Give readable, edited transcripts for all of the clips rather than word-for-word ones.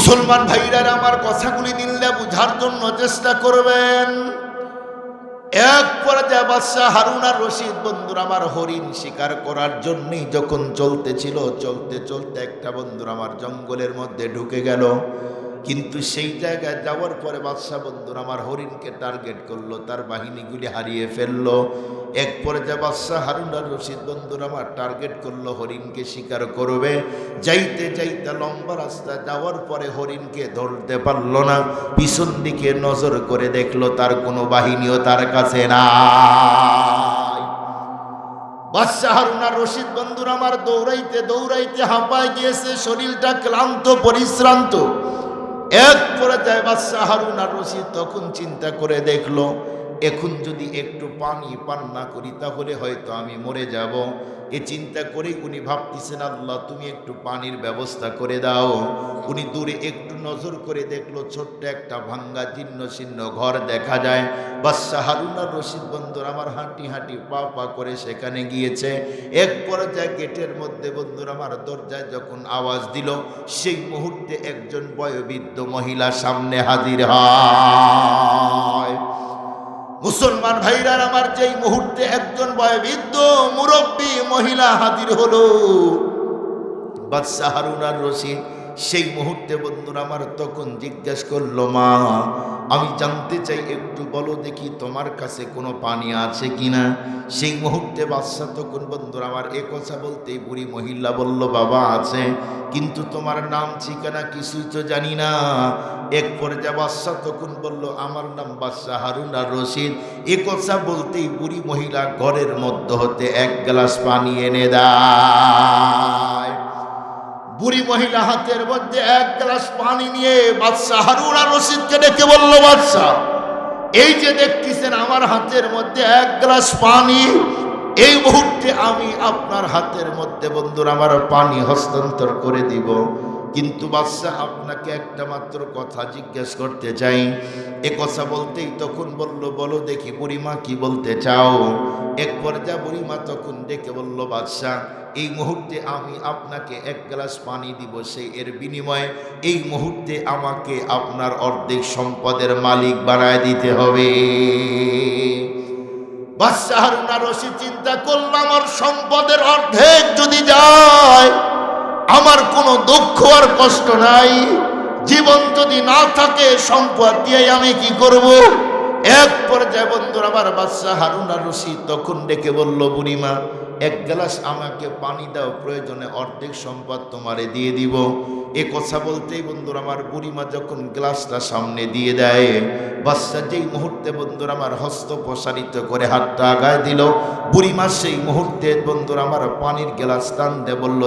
মুসলমান ভাইরা আমার কথাগুলি দিল্লা বুঝার জন্য চেষ্টা করবেন। এক পর্যায়ে বাদশাহ হারুন আর রশিদ বন্ধুরা আমার হরিণ শিকার করার জন্যই যখন চলতেছিল, চলতে চলতে একটা বন্ধুরা আমার জঙ্গলের মধ্যে ঢুকে গেল। কিন্তু সেই জায়গায় যাওয়ার পরে বাদশাহ বন্ধুরা আমার হরিণকে টার্গেট করলো, তার বাহিনীগুলি হারিয়ে ফেললো। এক পর্যায়ে বাদশাহ হারুন আর রশিদ বন্ধুরা আমার টার্গেট করলো, হরিণকে শিকার করবে। যাইতে যাইতে লম্বা রাস্তা যাওয়ার পরে হরিণকে ধরতে পারলো না। পিছন দিকে নজর করে দেখলো তার কোনো বাহিনীও তার কাছে নাই। বাদশাহ হারুন আর রশিদ বন্ধুরা আমার দৌড়াইতে দৌড়াইতে হাঁপায় গিয়েছে, শরীরটা ক্লান্ত পরিশ্রান্ত। এক পর্যায়ে বাদশাহ হারুন আর রশিদ তখন চিন্তা করে দেখলো, এখন যদি একটু পানি পান না করি তাহলে হয়তো আমি মরে যাব। এ চিন্তা করে উনি ভাবতেছেন, আল্লাহ তুমি একটু পানির ব্যবস্থা করে দাও। উনি দূরে একটু নজর করে দেখলো ছোট্ট একটা ভাঙ্গা জীর্ণ শীর্ণ ঘর দেখা যায়। বাদশাহ হারুন আর রশিদ বন্ধুরা আমার হাঁটি হাঁটি পা পা করে সেখানে গিয়েছে। এক পর্যায়ে গেটের মধ্যে বন্ধুরা আমার দরজায় যখন আওয়াজ দিল, সেই মুহূর্তে একজন বয়োবৃদ্ধ মহিলা সামনে হাজির হয়। মুসলমান ভাইরা আমার যেই মুহূর্তে একজন বয়োবৃদ্ধ মুরব্বী মহিলা হাজির হলো, বাদশাহ হারুন আর রশিদ সেই মুহূর্তে বন্ধুরা আমার তখন জিজ্ঞাসা করলো, মা আমি জানতে চাই, একটু বলো দেখি তোমার কাছে কোনো পানি আছে কিনা। সেই মুহূর্তে বাদশাহ তখন বন্ধুরা আমার এ কথা বলতেই বুড়ি মহিলা বলল, বাবা আছে, কিন্তু তোমার নাম ঠিকানা কিছুই তো জানি না। এক পর্যায়ে বাদশাহ তখন বলল, আমার নাম বাদশাহ হারুন আর রশিদ। এ কথা বলতেই বুড়ি মহিলা ঘরের মধ্য হতে এক গ্লাস পানি এনে দেয়। বুড়ি মহিলা হাতের মধ্যে এক গ্লাস পানি নিয়ে বাদশাহ হারুন আর রশিদকে ডেকে বলল, বাদশাহ এই যে দেখতেছেন আমার হাতের মধ্যে এক গ্লাস পানি, এই মুহূর্তে আমি আপনার হাতের মধ্যে বন্ধুরা আমার পানি হস্তান্তর করে দিব। কিন্তু বাদশাহ আপনাকে একটা মাত্র কথা জিজ্ঞেস করতে চাই। এ কথা বলতেই তখন বলল, বলো দেখি বুড়িমা কি বলতে চাও। এক পর্যায়ে বুড়িমা তখন ডেকে বলল, বাদশাহ এই মুহূর্তে আমি আপনাকে এক গ্লাস পানি দিব, সেই এর বিনিময়ে এই মুহূর্তে আমাকে আপনার অর্ধেক সম্পদের মালিক বানায় দিতে হবে। বাদশাহ হারুন আর রশিদ চিন্তা করল, আমার সম্পদের অর্ধেক যদি যায় আমার কোনো দুঃখ আর কষ্ট নাই, জীবন যদি না থাকে সম্পদ দিয়ে আমি কি করব। এক পর্যায়ে বন্ধুরা আমার বাদশাহ হারুন আর রশিদ তখন ডেকে বলল, বুড়িমা এক গ্লাস আমাকে পানি দাও, প্রয়োজনে অর্ধেক সম্পদ তোমারে দিয়ে দিব। এ কথা বলতেই বন্ধুরা আমার বুড়িমা যখন গ্লাসটা সামনে দিয়ে দেয়, বাদশাহ যেই মুহূর্তে বন্ধুরা আমার হস্ত প্রসারিত করে হাতটা আগায় দিল, বুড়িমা সেই মুহূর্তে বন্ধুরা আমার পানির গ্লাস টানতে বলল,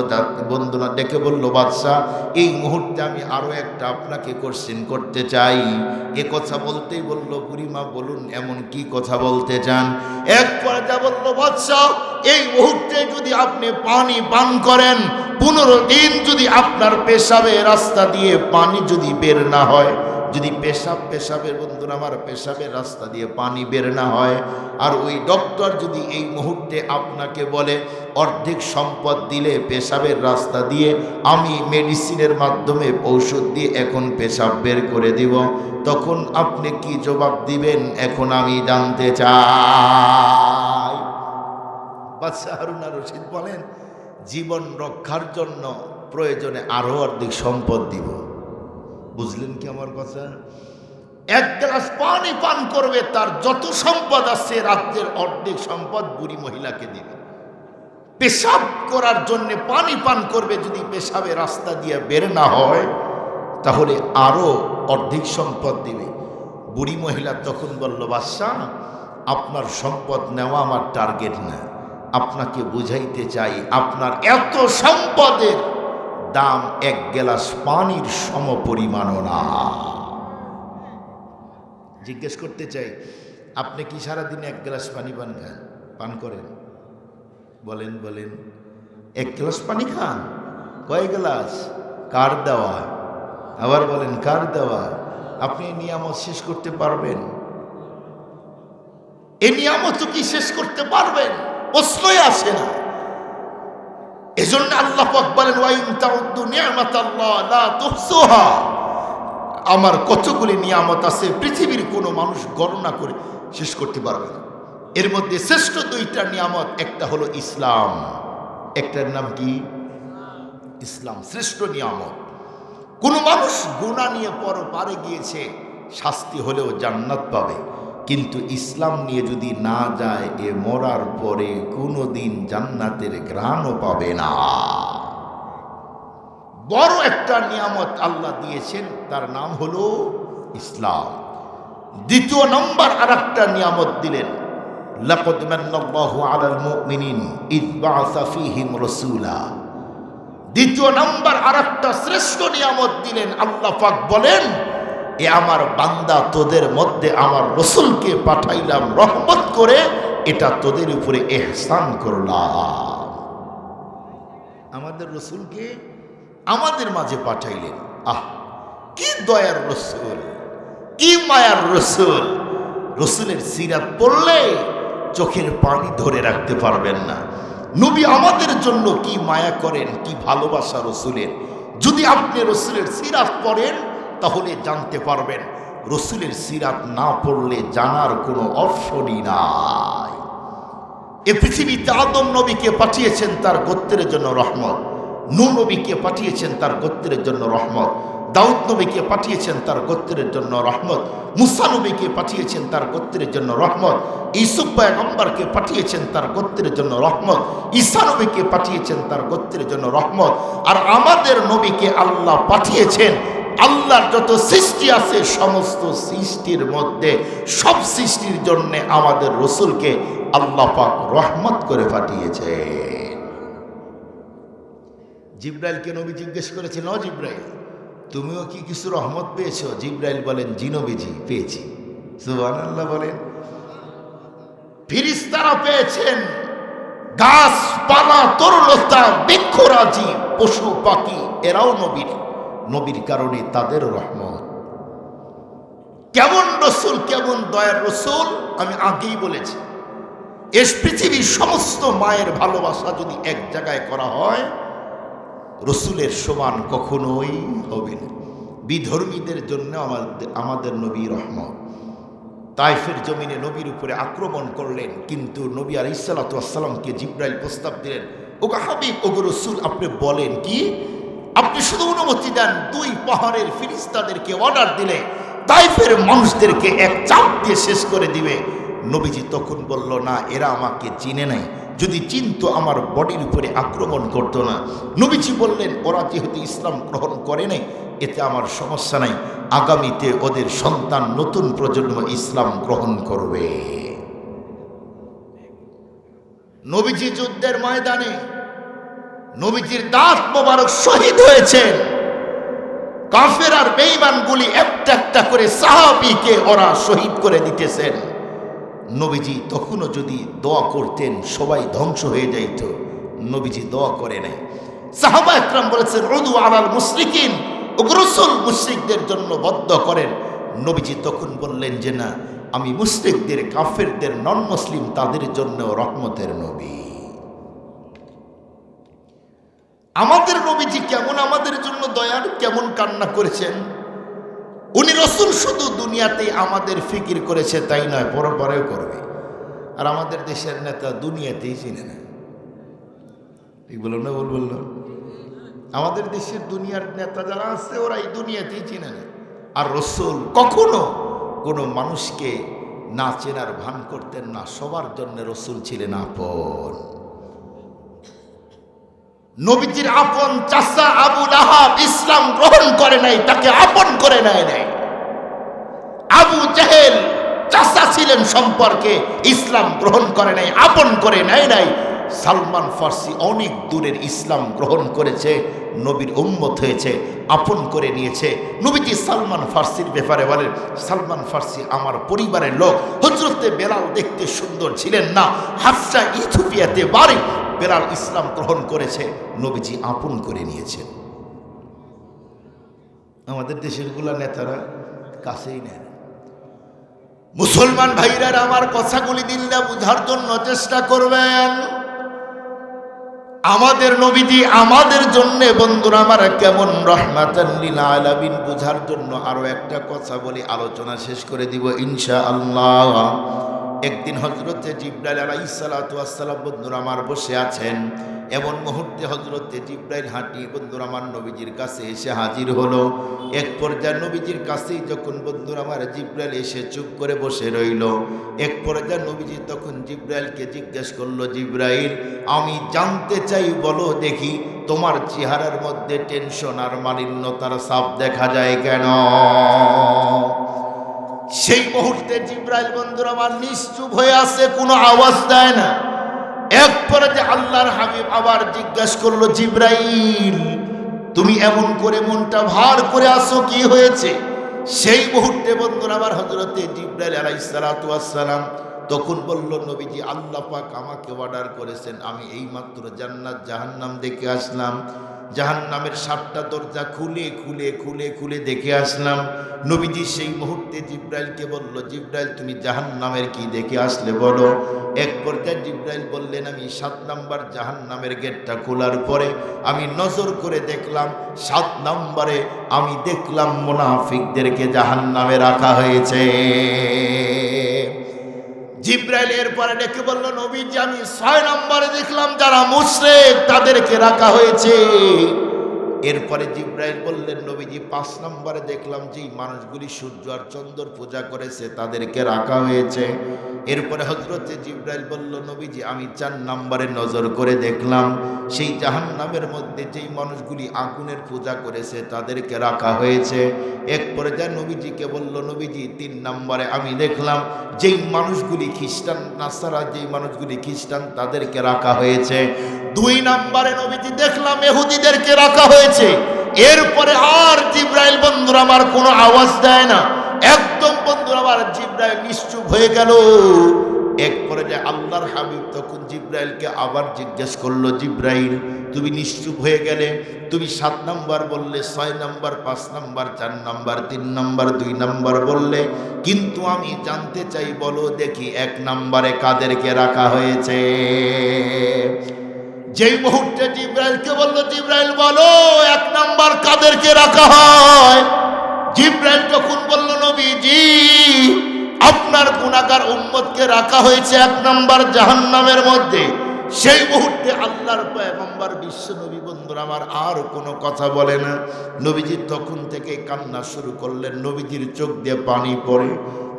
বন্ধুরা ডেকে বলল, বাদশাহ এই মুহূর্তে আমি আরো একটা আপনাকে কোশ্চেন করতে চাই। এ কথা বলতেই বলল, বুড়িমা বলুন এমন কি কথা বলতে চান। এক পর্যায়ে বলল, বাদশাহ এই মুহূর্তে যদি আপনি পানি পান করেন, 15 দিন যদি আপনার পেশাবের রাস্তা দিয়ে পানি যদি বের না হয়, যদি পেশাবের বন্ধুরা আমার পেশাবের রাস্তা দিয়ে পানি বের না হয়, আর ওই ডক্টর যদি এই মুহূর্তে আপনাকে বলে অর্ধেক সম্পদ দিলে পেশাবের রাস্তা দিয়ে আমি মেডিসিনের মাধ্যমে ঔষধ দিয়ে এখন পেশাব বের করে দিব, তখন আপনি কি জবাব দিবেন এখন আমি জানতে চাই। বাদশাহ হারুন আর রশিদ বলেন, জীবন রক্ষার জন্য প্রয়োজনে আরো অর্ধেক সম্পদ দিব। বুঝলেন কি আমার কথা? এক গ্লাস পানি পান করবে, তার যত সম্পদ আছে রাজ্যের অর্ধেক সম্পদ বুড়ি মহিলাকে দিবে। পেশাব করার জন্য পানি পান করবে, যদি পেশাবের রাস্তা দিয়ে বের না হয় তাহলে আরো অর্ধেক সম্পদ দিবে। বুড়ি মহিলা তখন বলল, বাদশাহ আপনার সম্পদ নেওয়া আমার টার্গেট না, আপনাকে বুঝাইতে চাই আপনার এত সম্পদের দাম এক গ্লাস পানির সমপরিমাণও না। জিজ্ঞেস করতে চাই, আপনি কি সারাদিন এক গ্লাস পানি পান করেন? বলেন বলেন, এক গ্লাস পানি খান? কয় গ্লাস? কার দেওয়া? আবার বলেন কার দেওয়া? আপনি এই নিয়ামত শেষ করতে পারবেন? এই নিয়ামত কি শেষ করতে পারবেন? প্রশ্নই আসে না। এজন্য আল্লাহ পাক বলেন, ওয়া ইন তাউদ্দু নি'মাতাল্লাহ লা তুহসুহা, আমার কতগুলি নিয়ামত আছে পৃথিবীর কোনো মানুষ গণনা করে শেষ করতে পারবে না। এর মধ্যে শ্রেষ্ঠ দুইটা নিয়ামত, একটা হলো ইসলাম, একটার নাম কি? ইসলাম শ্রেষ্ঠ নিয়ামত। কোনো মানুষ গুনাহ নিয়ে পারে গিয়েছে, শাস্তি হলেও জান্নাত পাবে, কিন্তু ইসলাম নিয়ে যদি না যায় এ মরার পরে কোনোদিন জান্নাতের ঘ্রাণও পাবে না। বড় একটা নিয়ামত আল্লাহ দিয়েছেন, তার নাম হলো ইসলাম। দ্বিতীয় নম্বর আরেকটা নিয়ামত দিলেন, লাকাদ মান্নাল্লাহু আলাল মুমিনিন ইয বাআসা ফীহিম রাসূলা। দ্বিতীয় নম্বর আরেকটা শ্রেষ্ঠ নিয়ামত দিলেন। আল্লাহ পাক বলেন, এ আমার বান্দা, তোদের মধ্যে আমার রসুলকে পাঠাইলাম রহমত করে, এটা তোদের উপরে ইহসান করলাম। আমাদের রসুলকে আমাদের মাঝে পাঠাইলেন। আহ, কি দয়ার রসুল, কি মায়ার রসুল! রসুলের সিরাত পড়লে চোখের পানি ধরে রাখতে পারবেন না। নবী আমাদের জন্য কি মায়া করেন, কি ভালোবাসা রসুলের! যদি আপনি রসুলের সিরাত পড়েন তাহলে জানতে পারবেন। রসুলের সিরাত না পড়লে জানার কোনো অপশনই নাই। এ পৃথিবীতে আদম নবীকে পাঠিয়েছেন তার গোত্রের জন্য রহমত, নূহ নবীকে পাঠিয়েছেন তার গোত্রের জন্য রহমত, দাউদ নবীকে পাঠিয়েছেন তার গোত্রের জন্য রহমত, মুসা নবীকে পাঠিয়েছেন তার গোত্রের জন্য রহমত, ইউসুফ পয়গম্বরকে পাঠিয়েছেন তার গোত্রের জন্য রহমত, ঈসা নবীকে পাঠিয়েছেন তার গোত্রের জন্য রহমত। আর আমাদের নবীকে আল্লাহ পাঠিয়েছেন, আল্লাহর যত সৃষ্টি আছে সমস্ত সৃষ্টির মধ্যে সব সৃষ্টির জন্য আমাদের রসুলকে আল্লাহ পাক রহমত করে পাঠিয়েছে। জিব্রাইলকে নবী জিজ্ঞেস করেছেন, ও জিব্রাইল, তুমিও কি কিছু রহমত পেয়েছো? জিব্রাইল বলেন, জি নবীজি, পেয়েছি। সুবহানাল্লাহ বলেন। ফেরেশতারা পেয়েছেন, গাছপালা, তরুলতা, বৃক্ষরাজি, পশু পাখি, এরাও নবীর কারণে তাদের রহমত। কেমন রসুল, কেমন দয়ার রসুল! আমি আগেই বলেছি, এই পৃথিবীর সমস্ত মায়ের ভালোবাসা যদি এক জায়গায় করা হয়, রসুলের সমান কখনোই হবে না। বিধর্মীদের জন্য আমাদের নবী রহমত। তাইফের জমিনে নবীর উপরে আক্রমণ করলেন, কিন্তু নবী আলাইহিস সালাতু ওয়াস সালামকে জিব্রাইল প্রস্তাব দিলেন, ওগো হাবিব, ওগো রসুল, আপনি বলেন কি? আপনি শুধু অনুমতি দেন, দুই পাহাড়ের ফেরেশতাদেরকে অর্ডার দিলে তাইফের মানুষদেরকে এক চাপ দিয়ে শেষ করে দিবে। নবীজি তখন বলল, না, এরা আমাকে চিনে নাই, যদি চিনতো আমার বডির উপরে আক্রমণ করতো না। নবীজি বললেন, ওরা যেহেতু ইসলাম গ্রহণ করে নাই, এতে আমার সমস্যা নাই, আগামীতে ওদের সন্তান, নতুন প্রজন্ম ইসলাম গ্রহণ করবে। নবীজি যুদ্ধের ময়দানে নবীজির দাঁত মোবারক শহীদ হয়েছেন। কাফের আর বেঈমানগুলি একটা একটা করে সাহাবীকে ওরা শহীদ করে দিতেছেন। নবীজি তখনও যদি দোয়া করতেন সবাই ধ্বংস হয়ে যাইত, নবীজি দোয়া করে নাই। সাহাবা একরাম বলেছেন, উদু আলাল মুশরিকিন, ওগো রাসূল, মুশরিকদের জন্য বদ্ধ করেন। নবীজি তখন বললেন যে না, আমি মুশরিকদের, কাফেরদের, নন মুসলিম, তাদের জন্য রহমতের নবী। আমাদের নবীজি কেমন আমাদের জন্য দয়ার, কেমন কান্না করেছেন! উনি রসুল শুধু দুনিয়াতেই আমাদের ফিকির করেছে তাই নয়, পরপরেও করবে। আর আমাদের দেশের নেতা দুনিয়াতেই চিনে না। ঠিক বলল না? বলল, আমাদের দেশের দুনিয়ার নেতা যারা আছে ওরা এই দুনিয়াতেই চিনে না। আর রসুল কখনো কোনো মানুষকে না চেনার ভান করতেন না, সবার জন্য রসুল ছিলেন আপন। নবীজির আপন চাচা আবু লাহাব ইসলাম গ্রহণ করে নাই, তাকে আপন করে নেয় নাই। আবু জাহেল চাচা ছিলেন সম্পর্কে, ইসলাম গ্রহণ করে নাই, আপন করে নেয় নাই। সালমান ফার্সি অনেক দূরের ইসলাম গ্রহণ করেছে, নবীর উম্মত হয়েছে, আপন করে নিয়েছে। নবীজি সালমান ফার্সির ব্যাপারে বলেন, সালমান ফার্সি আমার পরিবারের লোক। হযরতে বেলাল দেখতে সুন্দর ছিলেন না, হাফসা ইথিওপিয়াতে বাড়ি, বেলাল ইসলাম গ্রহণ করেছে, নবীজি আপন করে নিয়েছেন। আমাদের দেশের গুলা নেতারা কাছেই নেন। মুসলমান ভাইরা আমার কথাগুলি দিল্লা বুঝার জন্য চেষ্টা করবেন। আমাদের নবীজি আমাদের জন্য বন্ধুরা আমার কেমন রহমাতাল লিল আলামিন বোঝার জন্য আরো একটা কথা বলি, আলোচনা শেষ করে দিব ইনশাআল্লাহ। একদিন হযরতে জিবরাইল আলাইহিস সালাতু ওয়াস সালাম বন্ধুরা আমার বসে আছেন। এমন মুহূর্তে হযরতে জিবরাইল হাঁটি বন্ধুরা আমার নবীজির কাছে এসে হাজির হলো। এক পর্যায়ে নবীজির কাছেই যখন বন্ধুরা আমার জিবরাইল এসে চুপ করে বসে রইল, এক পর্যায়ে নবীজি তখন জিবরাইলকে জিজ্ঞেস করলো, জিবরাইল আমি জানতে চাই, বলো দেখি তোমার চেহারার মধ্যে টেনশন আর মালিন্যতার ছাপ দেখা যায় কেন? সেই মুহূর্তে জিবরাইল বন্ধুরা আমার নিশ্চুপ হয়ে আছে, কোনো আওয়াজ দেয় না। এরপরে যে আল্লাহর হাবিব আবার জিজ্ঞাসা করলো, জিবরাইল তুমি এমন করে মনটা ভার করে আসো, কি হয়েছে? সেই মুহূর্তে বন্ধুরা আমার হযরতে জিবরাইল আলাইহিস সালাতু ওয়াস সালাম তখন বলল, নবীজি আল্লাহ পাক আমাকে অর্ডার করেছেন, আমি এইমাত্র জান্নাত জাহান্নাম দেখে আসলাম। জাহান্নামের 7টা দরজা খুলে খুলে খুলে খুলে দেখে আসলাম। নবীজি সেই মুহূর্তে জিবরাইলকে বলল, জিবরাইল তুমি জাহান্নামের কি দেখে আসলে বলো? এক পর্যায়ে জিবরাইল বললেন, আমি 7 নম্বর জাহান্নামের গেটটা খোলার পরে আমি নজর করে দেখলাম 7 নম্বরে আমি দেখলাম মুনাফিকদেরকে জাহান্নামে রাখা হয়েছে। জিবরাইল এরপরে ডেকে বলল, নবীজি আমি 6 নম্বরে দেখলাম যারা মুশরিক তাদেরকে রাখা হয়েছে। এরপরে জিবরাইল বললেন, নবীজি 5 নম্বরে দেখলাম যেই মানুষগুলি সূর্য আর চন্দ্র পূজা করেছে তাদেরকে রাখা হয়েছে। এরপরে হযরতে জিবরাইল বলল, নবীজি আমি 4 নম্বরে নজর করে দেখলাম সেই জাহান্নামের মধ্যে যেই মানুষগুলি আগুনের পূজা করেছে তাদেরকে রাখা হয়েছে। এক পর্যায়ে নবীজিকে বলল, নবীজি 3 নম্বরে আমি দেখলাম যেই মানুষগুলি খ্রিস্টান নাসারা, যেই মানুষগুলি খ্রিস্টান তাদেরকে রাখা হয়েছে। 2 নম্বরে নবীজি দেখলাম ইহুদিদেরকে রাখা হয়েছে। এরপরে আর জিবরাইল বন্ধুরা আমার কোনো আওয়াজ দেয় না, একদম বন্ধুরা আমার জিবরাইল নিশ্চুপ হয়ে গেল। এক পর্যায়ে আল্লাহর হাবিব তখন জিবরাইলকে আবার জিজ্ঞেস করলো, জিবরাইল তুমি নিশ্চুপ হয়ে গেলে, তুমি 7 নম্বর বললে, 6 নম্বর, 5 নম্বর, 4 নম্বর, 3 নম্বর, 2 নম্বর বললে, কিন্তু আমি জানতে চাই বলো দেখি 1 নম্বরে কাদেরকে রাখা হয়েছে? যেই মুহূর্তে জিবরাইলকে বলল, জিবরাইল বলো 1 নম্বর কাদেরকে রাখা হয়? জিবরাইল তখন বলল, নবীজি আপনার গুনাহগার উম্মতকে রাখা হয়েছে 1 নম্বর জাহান্নামের মধ্যে। সেই মুহূর্তে আল্লাহর পয়গম্বর বিশ্ব নবী বন্ধুরা আমার আর কোনো কথা বলে না। নবীজি তখন থেকে কান্না শুরু করলেন, নবীজির চোখ দিয়ে পানি পড়ে।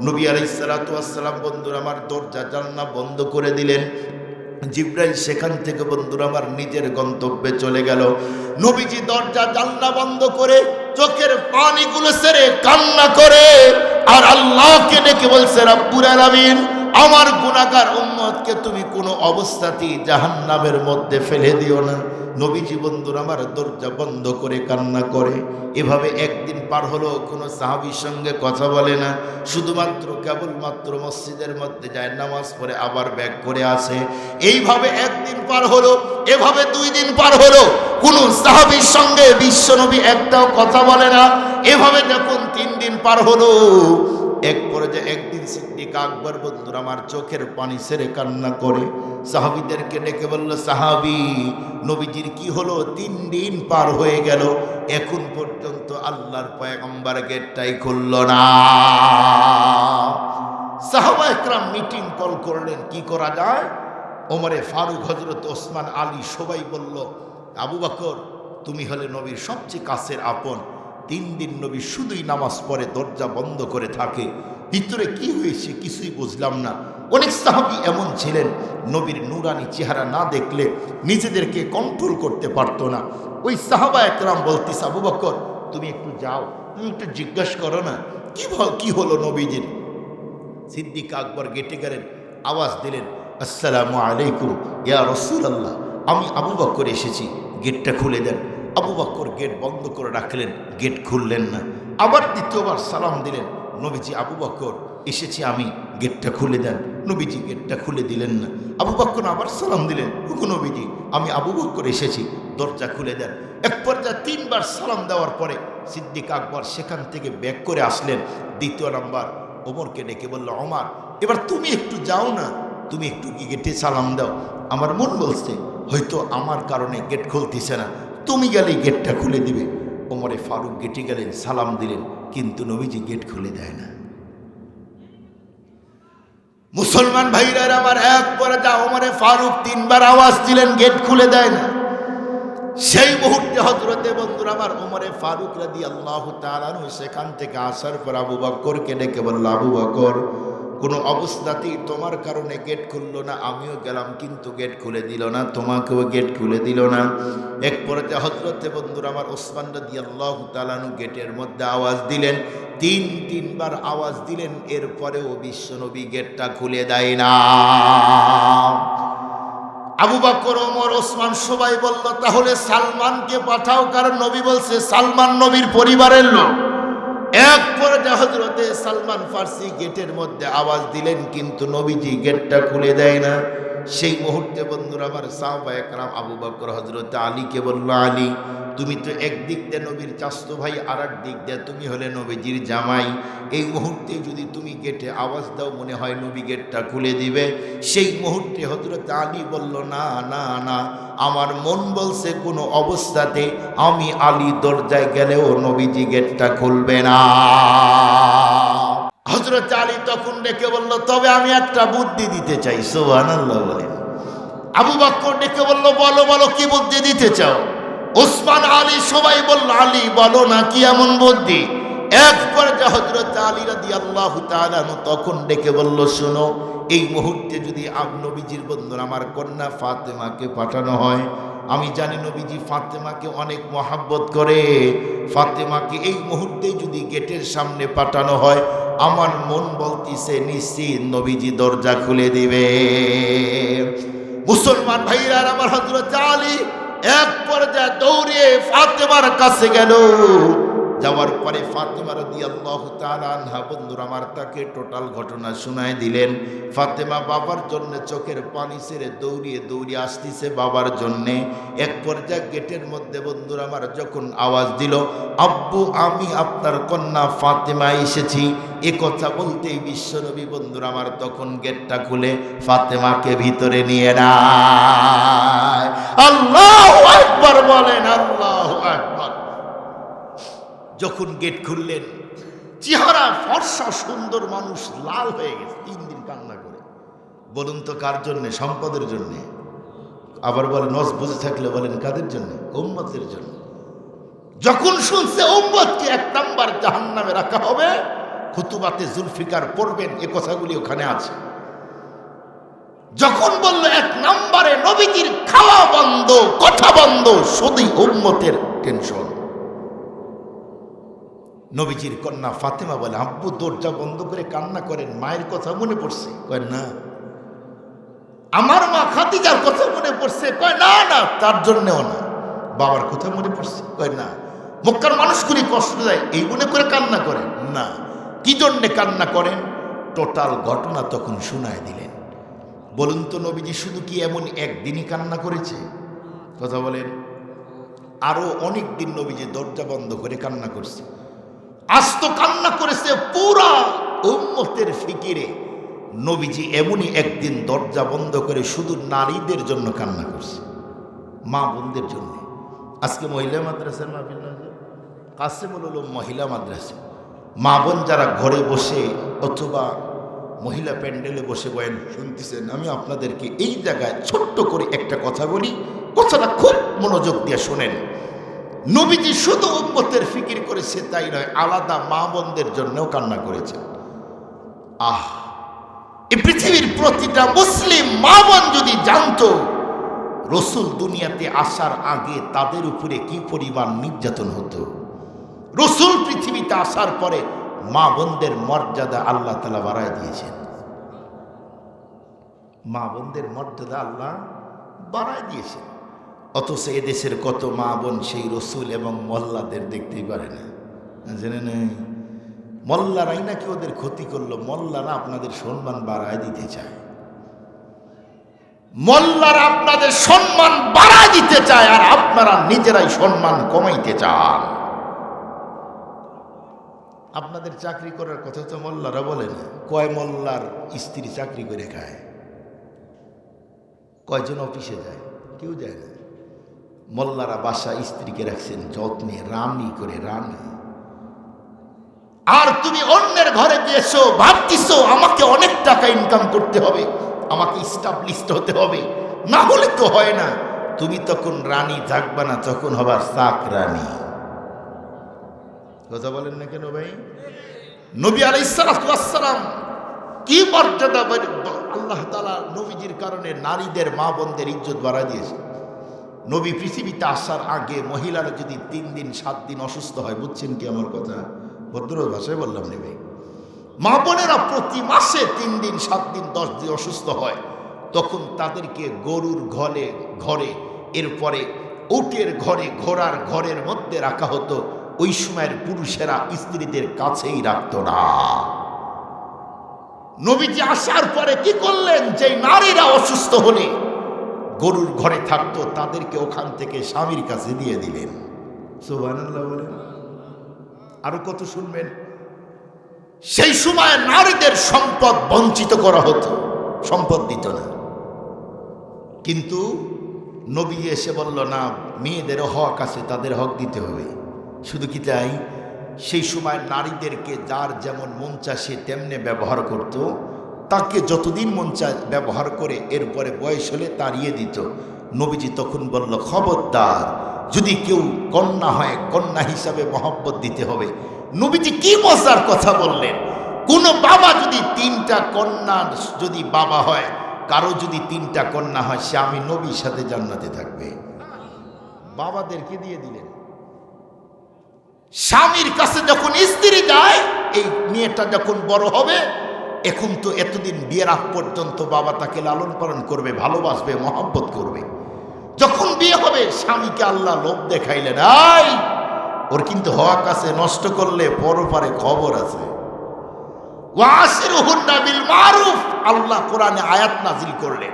নবী আলাইহিস সালাতু ওয়াস সালাম বন্ধুরা আমার দরজা জানলা বন্ধ করে দিলেন। জিবরাইল সেখান থেকে বন্ধুরা আমার নিজের গন্তব্যে চলে গেল। নবীজি দরজা জানলা বন্ধ করে চোখের পানিগুলো ছেড়ে কান্না করে আর আল্লাহকে ডেকে বলছে, রব্বুল আলামিন আমার গুনাহগার উম্মতকে তুমি কোনো অবস্থাতেই জাহান্নামের মধ্যে ফেলে দিও না। নবীজি বন্ধুরা আমার দরজা বন্ধ করে কান্না করে। এভাবে একদিন পার হলো, কোনো সাহাবীর সঙ্গে কথা বলে না, শুধুমাত্র কেবলমাত্র মসজিদের মধ্যে যায়, নামাজ পড়ে আবার ব্যাক করে আসে। এইভাবে একদিন পার হলো, এভাবে 2 দিন পার হলো, কোনো সাহাবীর সঙ্গে বিশ্বনবী একটাও কথা বলে না। এভাবে যখন 3 দিন পার হলো, এক পর্যায়ে একদিন সিদ্দিক আকবর বন্ধুরা আমার চোখের পানি ছেড়ে কান্না করে সাহাবীদেরকে ডেকে বলল, সাহাবী নবীজির কি হলো? 3 দিন পার হয়ে গেল, এখন পর্যন্ত আল্লাহর পয়গম্বর গেটটাই খুলল না। সাহাবা একরাম মিটিং কল করলেন, কি করা যায়? ওমরে ফারুক, হযরত ওসমান, আলী সবাই বলল, আবু বকর তুমি হলে নবীর সবচেয়ে কাছের আপন। 3 দিন নবী শুধুই নামাজ পড়ে, দরজা বন্ধ করে থাকে, ভিতরে কি হয়েছে কিছুই বুঝলাম না। অনেক সাহাবী এমন ছিলেন নবীর নূরানি চেহারা না দেখলে নিজেদেরকে কন্ট্রোল করতে পারতো না। ওই সাহাবা একরাম বলতেছে, আবু বকর তুমি একটু যাও, তুমি একটু জিজ্ঞাসা করো না কি হলো নবীজির। সিদ্দিক আকবর গেটে গেলেন, আওয়াজ দিলেন, আসসালামু আলাইকুম ইয়া রাসূলুল্লাহ, আমি আবু বকর এসেছি, গেটটা খুলে দেন। আবু বকর গেট বন্ধ করে রাখলেন, গেট খুললেন না। আবার দ্বিতীয়বার সালাম দিলেন, নবীজি আবু বকর এসেছি আমি, গেটটা খুলে দেন। নবীজি গেটটা খুলে দিলেন না। আবু বকর আবার সালাম দিলেন, নবীজি আমি আবু বকর এসেছি, দরজা খুলে দেন। এক পর্যায়ে 3 বার সালাম দেওয়ার পরে সিদ্দিক আকবর সেখান থেকে ব্যাক করে আসলেন। দ্বিতীয় নাম্বার ওমরকে ডেকে বলল, ওমর এবার তুমি একটু যাও না, তুমি একটু গেটে সালাম দাও। আমার মন বলছে হয়তো আমার কারণে গেট খুলতেছে না, তুমি গেলেই গেটটা খুলে দিবে। ওমরে ফারুক গেটে গেলেন, সালাম দিলেন, কিন্তু নবীজি গেট খুলে দেয় না। মুসলমান ভাইরা আমার, এক পরে যা ওমরে ফারুক 3 বার আওয়াজ দিলেন, গেট খুলে দেয় না। সেই মুহূর্তে হযরতে বন্ধুরা আমার ওমরে ফারুক রাদিয়াল্লাহু তাআলা আনহু সেখান থেকে আসার পর আবু বকরকে ডেকে বলল, আবু বকর, কোনো অবস্থাতেই তোমার কারণে গেট খুললো না, আমিও গেলাম কিন্তু গেট খুলে দিল না, তোমাকেও গেট খুলে দিল না। এক পর্যায়ে হযরতে বন্ধুরা আমার ওসমান রাদিয়াল্লাহু তাআলা আনহু গেটের মধ্যে আওয়াজ দিলেন, 3 বার আওয়াজ দিলেন, এরপরেও বিশ্বনবী গেটটা খুলে দেয় না। আবু বকর, ওমর, ওসমান সবাই বলল, তাহলে সালমানকে পাঠাও, কারণ নবী বলছে সালমান নবীর পরিবারের লোক। এক পর্যায়ে হযরতে সালমান ফার্সি গেটের মধ্যে আওয়াজ দিলেন, কিন্তু নবীজি গেটটা খুলে দেয় না। সেই মুহূর্তে বন্ধুরা আমার সাহাবায়ে কেরাম আবু বকর হযরতে আলীকে বলল, আলী, তুমি তো একদিক দিয়ে নবীর চাচতো ভাই, আর এক দিক দিয়ে তুমি হলে নবীজির জামাই। এই মুহূর্তে যদি তুমি গেটে আওয়াজ দাও, মনে হয় নবী গেটটা খুলে দিবে। সেই মুহূর্তে হযরত আলী বলল, না না না, আমার মন বলছে কোনো অবস্থাতে আমি আলী দরজায় গেলেও নবীজি গেটটা খুলবে না। হযরত আলী তখন ডেকে বলল, তবে আমি একটা বুদ্ধি দিতে চাই। সুবহানাল্লাহ বলেন। আবু বকর ডেকে বলল, বলো বলো, কি বুদ্ধি দিতে চাও? ওসমান, আলী সবাই বলল, আলী বলো না, কি এমন বুদ্ধি? এক পর্যায়ে হযরত আলী রাদিয়াল্লাহু তাআলা তখন ডেকে বলল, শোনো, এই মুহূর্তে যদি নবীজির বন্ধুরা আমার কন্যা ফাতেমাকে পাঠানো হয়, আমি জানি নবীজি ফাতেমাকে অনেক মহাব্বত করে, ফাতেমাকে এই মুহূর্তে যদি গেটের সামনে পাঠানো হয়, আমার মন বলতিছে নিশ্চিত নবীজি দরজা খুলে দিবে। মুসলমান ভাইরা আমার, হযরত আলী এক পর্যায়ে দৌড়িয়ে ফাতেমার কাছে গেল। যাওয়ার পরে ফাতেমা রাদিয়াল্লাহু তাআলা আনহা বন্ধুরা আমার তাকে টোটাল ঘটনা শোনায় দিলেন। ফাতেমা বাবার জন্য চোখের পানি ছেড়ে দৌড়িয়ে দৌড়িয়ে আসতেছে বাবার জন্যে। এক পর্যায়ে গেটের মধ্যে বন্ধুরা আমার যখন আওয়াজ দিল, আব্বু, আমি আপনার কন্যা ফাতেমা এসেছি, এ কথা বলতেই বিশ্বনবী বন্ধুরা আমার তখন গেটটা খুলে ফাতেমাকে ভিতরে নিয়ে নেয়। আল্লাহু আকবার বলেন, আল্লাহু আকবার। যখন গেট খুললেন, চেহারা ফর্সা সুন্দর মানুষ লাল হয়ে গেছে, 3 দিন কান্না করে। বলুন তো কার জন্যে? সম্পদের জন্যে। আবার বলেন, নস বুঝে থাকলে বলেন কাদের জন্য? উম্মতের জন্য। যখন শুনছে উম্মতকে 1 নাম্বার জাহান্নামে রাখা হবে, খুতুবাতে জুলফিকার পড়বেন, এ কথাগুলি ওখানে আছে। যখন বলল 1 নাম্বারে নবীজির খাওয়া বন্ধ, কথা বন্ধ, শুধুই উম্মতের টেনশন। নবীজির কন্যা ফাতেমা বলে, আব্বু দরজা বন্ধ করে কান্না করেন, মায়ের কথা মনে পড়ছে? কয় না। আমার মা খাদিজার কথা মনে পড়ছে? কয় না না, তার জন্যও না। বাবার কথা মনে পড়ছে? কয় না। মক্কার মানুষগুলি কষ্ট দেয়, এই মনে করে কান্না করেন না। কি জন্যে কান্না করেন? টোটাল ঘটনা তখন শোনায় দিলেন। বলুন তো, নবীজি শুধু কি এমন একদিনই কান্না করেছে? কথা বলেন। আরো অনেক দিন নবীজি দরজা বন্ধ করে কান্না করছে। আজ তো কান্না করেছে পুরা উম্মতের ফিকিরে। নবীজি এমনই একদিন দরজা বন্ধ করে শুধু নারীদের জন্য কান্না করছে, মা বোনদের জন্য। আজকে মহিলা মাদ্রাসার মাহফিল না, কাসেমুল উলুম মহিলা মাদ্রাসা, মা বোন যারা ঘরে বসে অথবা মহিলা প্যান্ডেলে বসে বয়ান শুনতেছেন, আমি আপনাদেরকে এই জায়গায় ছোট্ট করে একটা কথা বলি, কথাটা খুব মনোযোগ দিয়ে শোনেন। নবীজি শুধু উম্মতের ফিকির করেছে তাই নয়, আলাদা মা বোনদের জন্যও কান্না করেছে। এই পৃথিবীর প্রতিটা মুসলিম মা বোন যদি জানতো রসুল দুনিয়াতে আসার আগে তাদের উপরে কি পরিমাণ নির্যাতন হতো, রসুল পৃথিবীতে আসার পরে মা বোনদের মর্যাদা আল্লাহ তাআলা বাড়ায় দিয়েছেন। মা বোনদের মর্যাদা আল্লাহ বাড়ায় দিয়েছেন। অথচ এদেশের কত মা বোন সেই রসুল এবং মোল্লাদের দেখতেই পারে না, জেনে নেই। মোল্লারাই নাকি ওদের ক্ষতি করলো, মোল্লারা আপনাদের সম্মান বাড়ায় দিতে চায়, মোল্লারা আপনাদের সম্মান বাড়ায় দিতে চায়, আর আপনারা নিজেরাই সম্মান কমাইতে চান। আপনাদের চাকরি করার কথা তো মোল্লারা বলে না। কয় মোল্লার স্ত্রী চাকরি করে খায়? কয়জন অফিসে যায়? কেউ যায় না। মোল্লারা বাসা স্ত্রীকে রাখছেন যত্নে, রানী করে রানী। আর তুমি অন্যের ঘরে গিয়েছো, ভাবতেছো আমাকে অনেক টাকা ইনকাম করতে হবে, আমাকে স্টাবলিশড হতে হবে, না হলে তো হয় না। তুমি তখন রানী থাকবা না, তখন হবার চাকরানী। কথা বলেন না কেন ভাই? নবী আলাইহিস সালাম কি মর্যাদা! আল্লাহ তাআলা নবীজির কারণে নারীদের, মা বোনদের ইজ্জত বাড়ায় দিয়েছে। নবী পৃথিবীতে আসার আগে মহিলারা যদি 3 দিন 7 দিন অসুস্থ হয়, বুঝছেন কি আমার কথা? ভদ্র ভাষায় বললাম রে ভাই। মা বোনেরা প্রতি মাসে 3 দিন 7 দিন 10 দিন অসুস্থ হয়, তখন তাদেরকে গরুর ঘরে, এরপরে উটের ঘরে, ঘোড়ার ঘরের মধ্যে রাখা হতো। ওই সময়ের পুরুষেরা স্ত্রীদের কাছেই রাখত না। নবীজি আসার পরে কি করলেন? যে নারীরা অসুস্থ হলে গরুর ঘরে থাকতো, তাদেরকে ওখান থেকে স্বামীর কাছে দিয়ে দিলেন। সুবহানাল্লাহ বলেন। আরো কত শুনবেন? সেই সময় নারীদের সম্পদ বঞ্চিত করা হতো, সম্পদ দিত না। কিন্তু নবী এসে বলল, না, মেয়েদেরও হক আছে, তাদের হক দিতে হবে। শুধু কি তাই? সেই সময় নারীদেরকে যার যেমন মন চায় সে তেমনে ব্যবহার করত। তাকে যতদিন মন চায় ব্যবহার করে, এরপরে বয়স হলে তাড়িয়ে দিত। নবীজি তখন বলল, খবরদার, যদি কেউ কন্যা হয় কন্যা হিসাবে মহব্বত দিতে হবে। নবীজি কি মজার কথা বললেন! কোন বাবা যদি 3টা কন্যা যদি বাবা হয়, কারো যদি 3টা কন্যা হয়, সে আমি নবীর সাথে জান্নাতে থাকবে। বাবাদেরকে দিয়ে দিলেন। স্বামীর কাছে যখন স্ত্রী যায়, এই মেয়েটা যখন বড় হবে, এখন তো এতদিন বিয়ের আগ পর্যন্ত বাবা তাকে লালন পালন করবে, ভালোবাসবে, মহব্বত করবে। যখন বিয়ে হবে, স্বামীকে আল্লাহ লোভ দেখাইলেন, আই ওর কিন্তু হক আছে, নষ্ট করলে পরপারে খবর আছে। ওয়াশিরুহুন্না বিল মারুফ, আল্লাহ কোরআনে আয়াত নাজিল করলেন,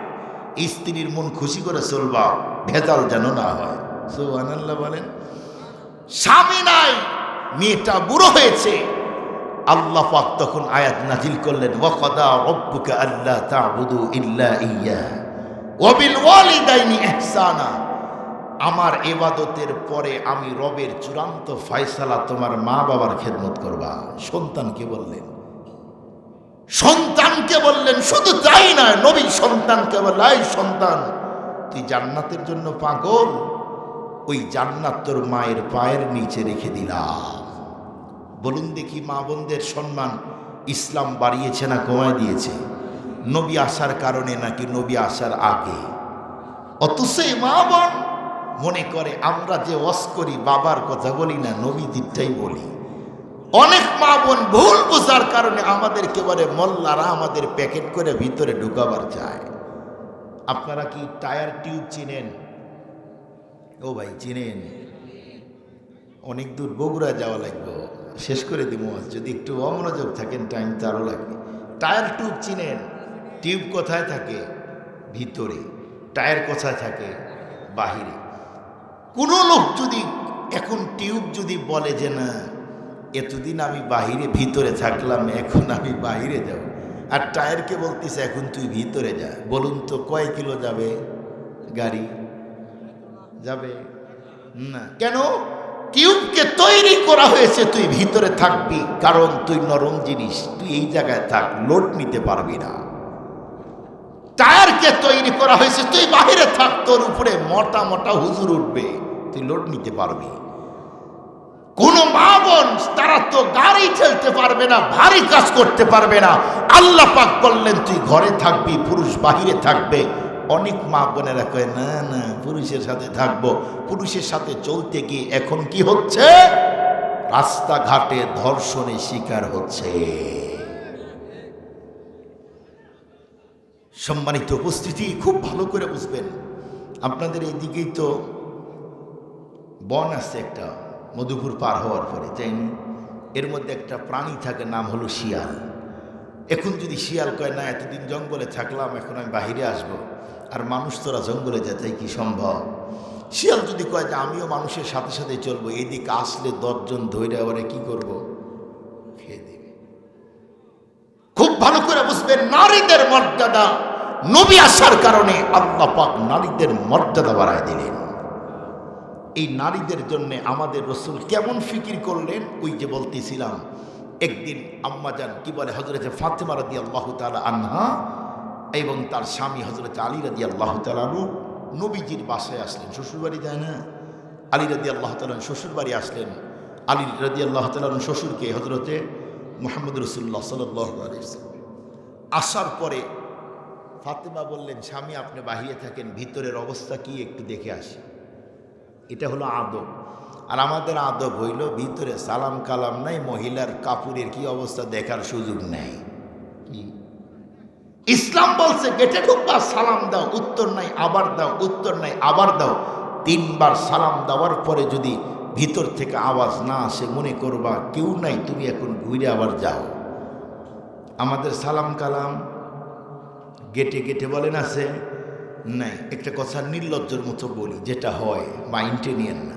স্ত্রীর মন খুশি করে চলবা, ভেজাল যেন না হয়। সুবহানাল্লাহ বলেন। স্বামী নাই, মেয়েটা বুড়ো হয়েছে, আল্লাহ পাক তখন আয়াত নাজিল করলেন, ওয়াকাদা রাব্বুকা আল্লা তা'বুদু ইল্লা ইয়্যা ওয়া বিল ওয়ালিদাইনি ইহসানা। আমার ইবাদতের পরে আমি রবের চূড়ান্ত ফয়সালা, তোমার মা বাবার খেদমত করবা। সন্তানকে বললেন, শুধু তাই না, নবী সন্তানকে বললেন, এই সন্তান, তুই জান্নাতের জন্য পাগল, ওই জান্নাত তোর মায়ের পায়ের নিচে রেখে দিলাম। বলুন দেখি, মা বোনদের সম্মান ইসলাম বাড়িয়েছে না কমায় দিয়েছে? নবী আসার কারণে নাকি নবী আসার আগে? অথচ মা বোন মনে করে আমরা যে ওয়াজ করি বাবার কথা বলি না, নবীজিরটাই বলি। অনেক মা বোন ভুল বোঝার কারণে আমাদেরকে বলে মোল্লারা আমাদের প্যাকেট করে ভিতরে ঢুকাবার চায়। আপনারা কি টায়ার টিউব চিনেন? ও ভাই চিনেন? অনেক দূর বগুড়া যাওয়া লাগবে, শেষ করে দিব যদি একটু অমনোযোগ থাকেন, টাইম তো আরও লাগবে। টায়ার টিউব চিনেন? টিউব কোথায় থাকে? ভিতরে। টায়ার কোথায় থাকে? বাহিরে। কোনো লোক যদি এখন টিউব যদি বলে যে না, এতদিন আমি বাহিরে ভিতরে থাকলাম, এখন আমি বাহিরে যাব, আর টায়ারকে বলতেছে এখন তুই ভিতরে যা, বলুন তো কয় কিলো যাবে গাড়ি? যাবে না। কেন? টিউবকে তৈরি করা হয়েছে তুই ভিতরে থাকবি, কারণ তুই নরম জিনিস, তুই এই জায়গায় থাক, লোড নিতে পারবি না। টায়ারকে তৈরি করা হয়েছে তুই বাহিরে থাক, তোর উপরে মোটা মোটা হুজুর উঠবে, তুই লোড নিতে পারবি। কোন মা বোন তারা তো গাড়ি ঠেলতে পারবে না, ভারী কাজ করতে পারবে না। আল্লাহ পাক বললেন তুই ঘরে থাকবি, পুরুষ বাহিরে থাকবে। অনেক মা বোনেরা কয় না না, পুরুষের সাথে থাকবো। পুরুষের সাথে চলতে গিয়ে এখন কি হচ্ছে? রাস্তাঘাটে ধর্ষণের শিকার হচ্ছে। সম্মানিত উপস্থিতি, খুব ভালো করে বুঝবেন। আপনাদের এইদিকেই তো বন আছে একটা, মধুপুর পার হওয়ার পরে, তাই এর মধ্যে একটা প্রাণী থাকে, নাম হলো শিয়াল। এখন যদি শিয়াল কয় না, এতদিন জঙ্গলে থাকলাম, এখন আমি বাহিরে আসব, আর মানুষ তোরা জঙ্গলে যেতে কি সম্ভব? শিয়াল যদি কয় যে আমিও মানুষের সাথে সাথে চলবো, এদিকে আসলে 10 জন ধৈর্য আবার কি করব? খেয়ে দেবে। খুব ভালো করে বুঝবেন, নারীদের মর্যাদা নবী আসার কারণে আল্লাহ পাক নারীদের মর্যাদা বাড়ায় দিলেন। এই নারীদের জন্য আমাদের রসুল কেমন ফিকির করলেন, ওই যে বলতেছিলাম, একদিন আম্মাজান কি বলে হযরতে ফাতেমা রাদিয়াল্লাহু তাআলা আনহা এবং তার স্বামী হযরতে আলী রাদিয়াল্লাহু তাআলা আনহু নবীজির বাসায় আসলেন। শ্বশুরবাড়ি যায় না, আলী রাদিয়াল্লাহু তাআলা শ্বশুরবাড়ি আসলেন। আলী রাদিয়াল্লাহু তাআলা শ্বশুরকে হযরতে মুহাম্মদ রাসূলুল্লাহ সাল্লাল্লাহু আলাইহি ওয়াসাল্লাম। আসার পরে ফাতেমা বললেন, স্বামী আপনি বাহিরে থাকেন, ভিতরের অবস্থা কি একটু দেখে আসি। এটা হলো আদব। আর আমাদের আদব হইল ভিতরে সালাম কালাম নাই, মহিলার কাপড়ের কি অবস্থা দেখার সুযোগ নেই। ইসলাম বলছে গেটে ঢুকবা সালাম দাও, উত্তর নাই আবার দাও, উত্তর নাই আবার দাও। 3 বার সালাম দেওয়ার পরে যদি ভিতর থেকে আওয়াজ না আসে মনে করবা কেউ নাই, তুমি এখন ঘুরে আবার যাও। আমাদের সালাম কালাম গেটে গেটে বলেন আছে নাই। একটা কথা নির্লজ্জের মতো বলি, যেটা হয় মাইন্ডে নিয়েন না,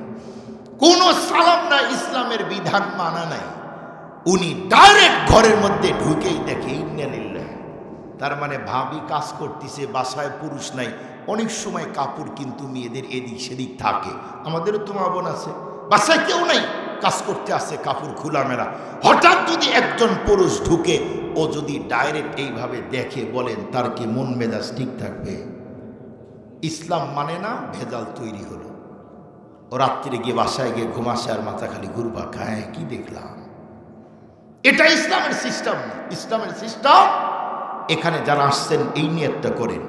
কোনো সালাম না, ইসলামের বিধান মানা নাই। উনি ডাইরেক্ট ঘরের মধ্যে ঢুকেই দেখে ইন্নালিল্লাহ। তার মানে ভাবি কাজ করতেছে, বাসায় পুরুষ নাই। অনেক সময় কাপড় কিন্তু মেয়েদের এদিক সেদিক থাকে, আমাদেরও তো মা বোন আছে, বাসায় কেউ নাই, কাজ করতে আসে, কাপড় খোলামেলা। হঠাৎ যদি একজন পুরুষ ঢুকে, ও যদি ডাইরেক্ট এইভাবে দেখে, বলেন তার কি মন মেজাজ ঠিক থাকবে? ইসলাম মানে না, ভেজাল তৈরি হলো। ও রাত্রিরে গিয়ে বাসায় গিয়ে ঘুমাসে আর মাথা খালি ঘুরবা খায়, কি দেখলাম? এটা ইসলামের সিস্টেম না। ইসলামের সিস্টেম, এখানে যারা আসছেন এই নিয়তটা করেন,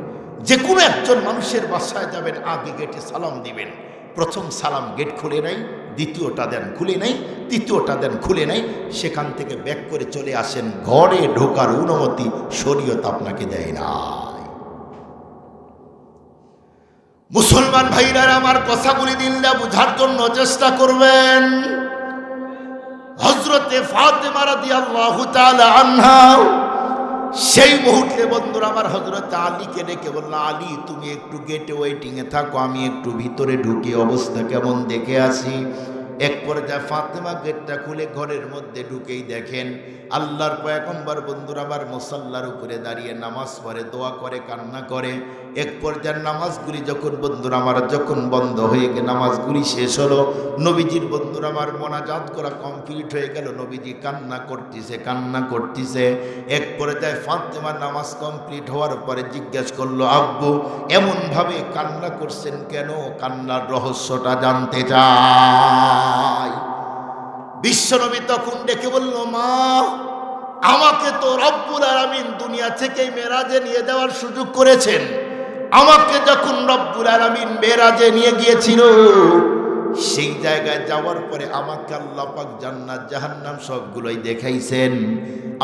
যে কোনো একজন মানুষের বাসায় যাবেন, আগে গেটে সালাম দিবেন। প্রথম সালাম গেট খুলে নাই, দ্বিতীয়টা দেন খুলে নাই, তৃতীয়টা দেন খুলে নাই, সেখান থেকে ব্যাক করে চলে আসেন। ঘরে ঢোকার অনুমতি শরীয়ত আপনাকে দেয় না। মুসলমান ভাইরা আমার কথাগুলি দিল্লা বুঝার জন্য চেষ্টা করবেন। হযরতে ফাতেমা রাদিয়াল্লাহু তাআলা আনহা সেই মুহূর্তে বন্ধুরা আমার হযরতে আলীকে ডেকে বলল, আলী তুমি একটু গেটে ওয়েটিংয়ে থাকো, আমি একটু ভিতরে ঢুকি অবস্থা কেমন দেখে আসি। এক পর্যায়ে ফাতেমা গেটটা খুলে ঘরের মধ্যে ঢুকেই দেখেন আল্লাহর পয়গম্বর বন্ধুরা আমার মুসাল্লার উপরে দাঁড়িয়ে নামাজ পড়ে, দোয়া করে, কান্না করে। এক পর্যায়ে নামাজগুলি যখন বন্ধুরা আমার যখন বন্ধ হয়ে গেল, নামাজগুলি শেষ হলো, নবীজির বন্ধুরা আমার মোনাজাত করা কমপ্লিট হয়ে গেল, নবীজি কান্না করতেছে কান্না করতেছে। এক পর্যায়ে ফাতেমা নামাজ কমপ্লিট হওয়ার পরে জিজ্ঞেস করলো, আব্বু এমনভাবে কান্না করছেন কেন? কান্নার রহস্যটা জানতে চাই। বিশ্বনবী তখন ডেকে বলল, মা আমাকে তো রব্বুল আলামিন দুনিয়া থেকে মেরাজে নিয়ে যাওয়ার সুযোগ করেছেন। আমাকে যখন রব্বুল আলামিন মেরাজে নিয়ে গিয়েছিল, সেই জায়গায় যাওয়ার পরে আমাকে আল্লাহ পাক জান্নাত জাহান্নাম সবগুলোই দেখাইছেন।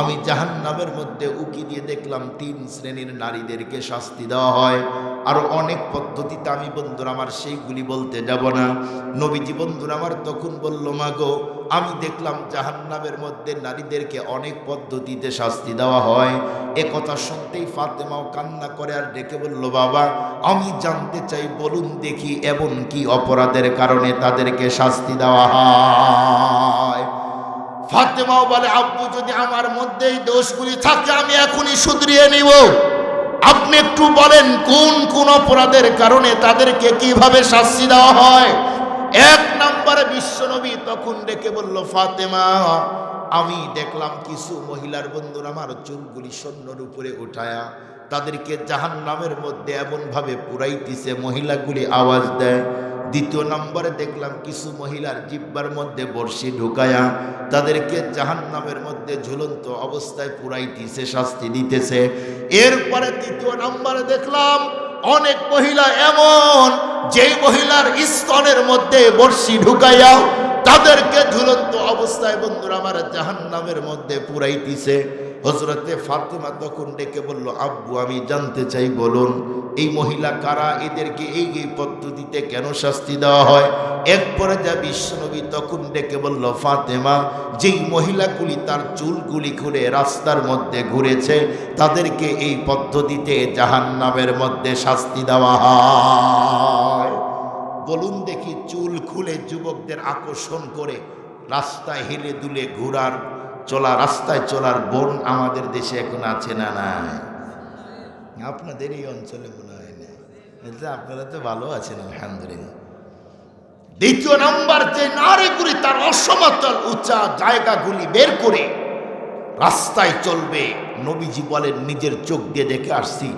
আমি জাহান্নামের মধ্যে উকি দিয়ে দেখলাম 3 শ্রেণীর নারীদেরকে শাস্তি দেওয়া হয়। আরো অনেক পদ্ধতিতে আমি বন্ধুরা আমার সেইগুলি বলতে যাব না। নবীজি বন্ধুরা আমার তখন বলল, মা গো আমি দেখলাম জাহান্নামের মধ্যে নারীদেরকে অনেক পদ্ধতিতে শাস্তি দেওয়া হয়। এ কথা শুনতেই ফাতেমাও কান্না করে আর ডেকে বলল, বাবা আমি জানতে চাই, বলুন দেখি এমন কি অপরাধের কারণে তাদেরকে শাস্তি দেওয়া হয়। ফাতেমাও বলে, আব্বু যদি আমার মধ্যে এই দোষগুলি থাকে আমি এখনই শুধরিয়ে নিব। আপনি একটু বলেন কোন কোন অপরাধের কারণে তাদেরকে কিভাবে শাস্তি দেওয়া হয়। 1 নম্বরে বিশ্বনবী তখন ডেকে বলল, ফাতেমা আমি দেখলাম কিছু মহিলার বন্ধুরা আমার চুলগুলি সৈন্যর উপরে উঠায়া তাদেরকে জাহান্নামের মধ্যে এমনভাবে পুরাইতেছে, মহিলাগুলি আওয়াজ দেয়। 2 নম্বরে দেখলাম কিছু মহিলার জিহ্বার মধ্যে বর্ষি ঢুকায়া তাদেরকে জাহান্নামের মধ্যে ঝুলন্ত অবস্থায় পুরাইতেছে, শাস্তি দিতেছে। এরপরে 3 নম্বরে দেখলাম অনেক মহিলা এমন, যেই মহিলার স্তনের মধ্যে বর্ষি ঢুকাইয়া তাদেরকে ঝুলন্ত অবস্থায় বন্ধুরা আমার জাহান্নামের মধ্যে পুরাইতেছে। হযরতে ফাতেমা তখন ডেকে বলল, আব্বু আমি জানতে চাই, বলুন এই মহিলা কারা, এদেরকে এই পদ্ধতিতে কেন শাস্তি দেওয়া হয়। এরপরে যা বিশ্বনবী তখন ডেকে বলল, ফাতেমা যেই মহিলাগুলি তার চুলগুলি খুলে রাস্তার মধ্যে ঘুরেছে তাদেরকে এই পদ্ধতিতে জাহান্নামের মধ্যে শাস্তি দেওয়া হয়। বলুন দেখি, চুল খুলে যুবকদের আকর্ষণ করে রাস্তায় হেলে দুলে ঘোরার চলা, রাস্তায় চলার বোন আমাদের দেশে এখন আছে না নাই? আপনাদের এই অঞ্চলে মনে হয় না, আপনারা তো ভালো আছেন আলহামদুলিল্লাহ। দ্বিতীয় নাম্বার, যে নারীগুলি তার অসমতল উঁচা জায়গাগুলি বের করে রাস্তায় চলবে, নবীজি বলেন নিজের চোখ দিয়ে দেখে আসছি,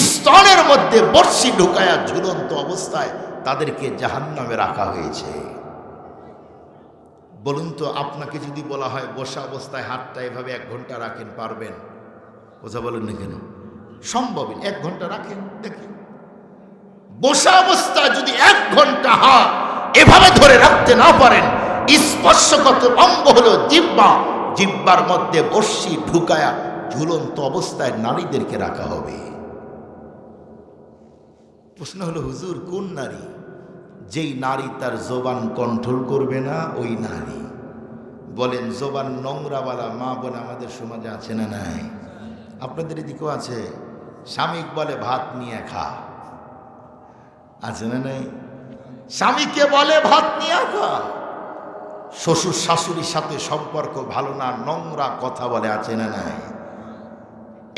স্তনের মধ্যে বর্ষি ঢুকায়া ঝুলন্ত অবস্থায় তাদেরকে জাহান্নামে রাখা হয়েছে। বলুন তো, আপনাকে যদি বলা হয় বসা অবস্থায় হাতটা এভাবে 1 ঘন্টা রাখেন, পারবেন? কথা বলেন না কেন? সম্ভব। 1 ঘন্টা রাখেন দেখেন। বসা অবস্থায় যদি 1 ঘন্টা হাত এভাবে ধরে রাখতে না পারেন, স্পর্শগত অঙ্গ হলো জিহ্বা, জিহ্বার মধ্যে বর্ষি ঢুকায়া ঝুলন্ত অবস্থায় নারীদেরকে রাখা হবে। প্রশ্ন হলো, হুজুর কোন নারী? যেই নারী তার জবান কন্ট্রোল করবে না ওই নারী। বলেন, জবান নোংরাওয়ালা মা বোন আমাদের সমাজে আছে না নাই? আপনাদের এদিকেও আছে। স্বামী বলে ভাত নিয়ে খা, আছে না নাই? স্বামীকে বলে ভাত নিয়ে খা। শ্বশুর শাশুড়ির সাথে সম্পর্ক ভালো না, নোংরা কথা বলে, আছে না নাই?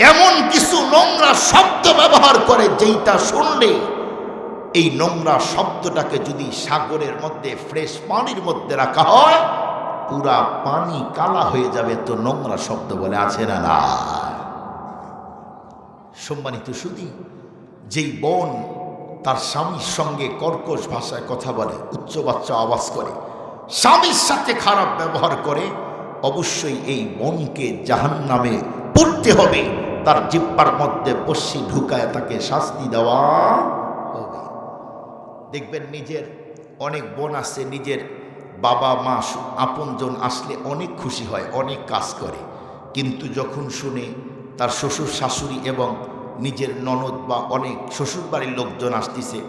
এমন কিছু নোংরা শব্দ ব্যবহার করে যেইটা শুনলে এই নোংরা শব্দটাকে যদি সাগরের মধ্যে ফ্রেশ পানির মধ্যে রাখা হয়, পুরা পানি কালা হয়ে যাবে। তো নোংরা শব্দ বলে, আছে না না? সম্মানিত সুধী, যেই বোন তার স্বামীর সঙ্গে কর্কশ ভাষায় কথা বলে, উচ্চ বাচ্চা আওয়াজ করে, স্বামীর সাথে খারাপ ব্যবহার করে, অবশ্যই এই বোনকে জাহান্নামে পড়তে হবে। তার জিহ্বার মধ্যে বর্ষি ঢুকায় তাকে শাস্তি দেওয়া হবে। দেখবেন, নিজের অনেক বোন আছে, নিজের বাবা মা আপনজন আসলে অনেক খুশি হয়, অনেক কাজ করে, কিন্তু যখন শুনে তার শ্বশুর শাশুড়ি এবং নিজের ননদ বা অনেক শ্বশুর বাড়ির লোকজন আসতেছে,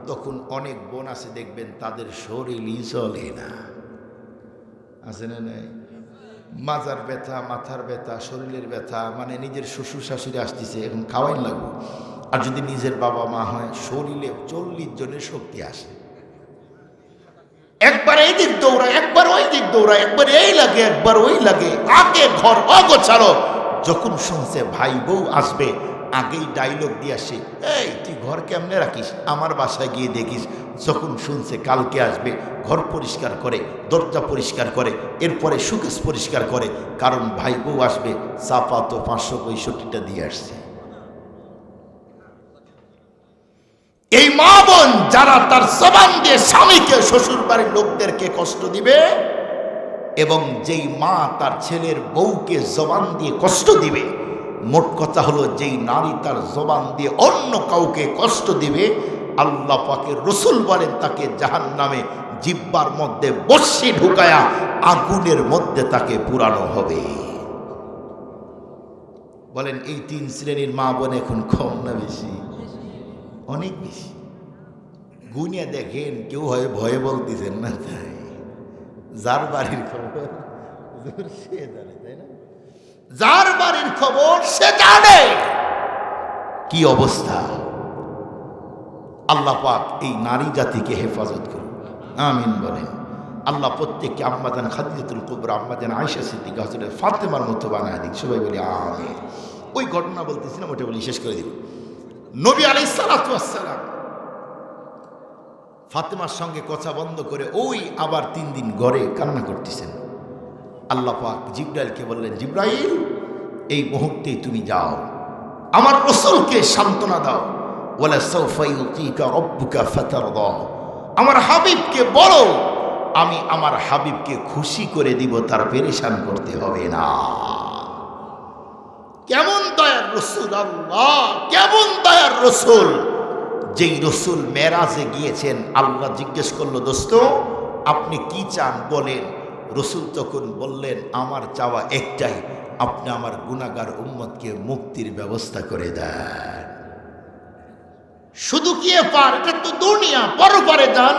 তখন অনেক বোন আছে দেখবেন তাদের শরীরই চলে না, আছে না নাই? মাজার ব্যথা, মাথার ব্যথা, শরীরের ব্যথা, মানে নিজের শ্বশুর শাশুড়ি আসতেছে, এখন খাওয়াই লাগবে। আর যদি নিজের বাবা মা হয়, শরীরে 40 জনের শক্তি আসে। একবার এই দিক দৌড়ায়, একবার ওই দিক দৌড়ায়, একবার এই লাগে, একবার ওই লাগে। আগে ঘর অগোছালো, যখন শুনছে ভাই বউ আসবে, আগেই ডায়লগ দিয়ে আসে, এই তুই ঘর কেমনে রাখিস, আমার বাসায় গিয়ে দেখিস। যখন শুনছে কালকে আসবে, ঘর পরিষ্কার করে, দরজা পরিষ্কার করে, এরপরে সুকেশ পরিষ্কার করে, কারণ ভাই বউ আসবে, চাপা তো 565টা দিয়ে আসছে। এই মা বোন যারা তার জবান দিয়ে স্বামীকে, শ্বশুর বাড়ির লোকদেরকে কষ্ট দিবে, এবং যেই মা তার ছেলের বউকে জবান দিয়ে কষ্ট দিবে, মোট কথা হলো যেই নারী তার জবান দিয়ে অন্য কাউকে কষ্ট দিবে, আল্লাহ পাকের রসুল বলেন তাকে জাহান্নামে জিহ্বার মধ্যে বর্ষি ঢুকায়া আগুনের মধ্যে তাকে পুরানো হবে। বলেন, এই 3 শ্রেণীর মা বোন এখন কম না বেশি? অনেক বেশি। গুনিয়া দেখেন, কেউ হয় ভয়ে বলতেছেন না, তাই যার বাড়ির খবর সে জানে, তাই না? যার বাড়ির খবর সে জানে কি অবস্থা। আল্লাহ পাক এই নারী জাতিকে হেফাজত করুন, আমিন বলেন। আল্লাহ প্রত্যেককে আম্মাজান খাদিজাতুল কুবরা, আম্মাজান আয়েশা সিদ্দিকা, হযরত ফাতেমার মতো বানায় দিন। সবাই বলি আমিন। ওই ঘটনা বলতেছিলাম, ওটা বলি শেষ করে দিব। নবী আলাইহিস সালাতু ওয়াস সালাম ফাতেমার সঙ্গে কথা বন্ধ করে ওই আবার 3 দিন ঘরে কান্না করতেছেন। আল্লাহ পাক জিবরাইলকে বললেন, জিবরাইল, এই মুহূর্তেই তুমি যাও, আমার রাসূলকে সান্ত্বনা দাও, ওয়ালা সাউফা ইউতিকা রাব্বুকা ফাতারদা, আমার হাবিবকে বলো আমি আমার হাবিবকে খুশি করে দিব, তার পেরেশান করতে হবে না। কেমন দয়ার রাসূল, আল্লাহ কেমন দয়ার রাসূল! যেই রসুল মেরাজে গিয়েছেন, আল্লাহ জিজ্ঞেস করলো, দোস্ত আপনি কি চান বলেন। রসুল তখন বললেন, আমার চাওয়া একটাই, আপনি আমার গুনাহগার উম্মতকে মুক্তির ব্যবস্থা করে দেন। শুধু কি পার, এটা তো দুনিয়া, পরপারে যান।